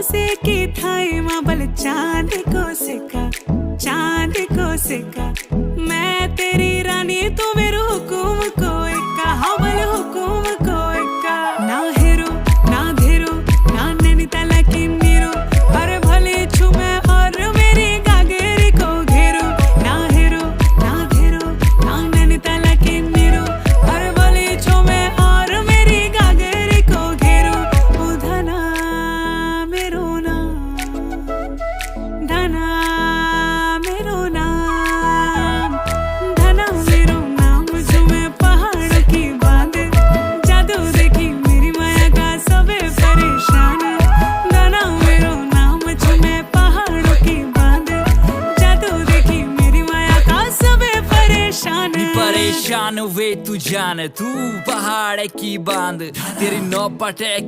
से की थाई माबल चांद को सिक्का मैं तेरी रानी तू मेरू हुकुम को इक्का हवल हुकुम को इक्का ना हेरो ना धेरो ना नैनीताल की नीरो अरे भले छू मैं और मेरी गागेरी को घेरो ना हेरो ना धेरो ना नैनीताल की नीरो अरे भले छू मैं और मेरी गागेरी को घेरो ओ धना मेरो नाम धना मेरो नाम धना मेरो नाम जो मैं पहाड़ों की बांध जादू देखी मेरी माया का सबे परेशान धना मेरो नाम जो मैं पहाड़ों की बांध जादू देखी मेरी माया का सबे परेशान परेशान वे तू जान तू पहाड़ की बांध तेरी नौपटे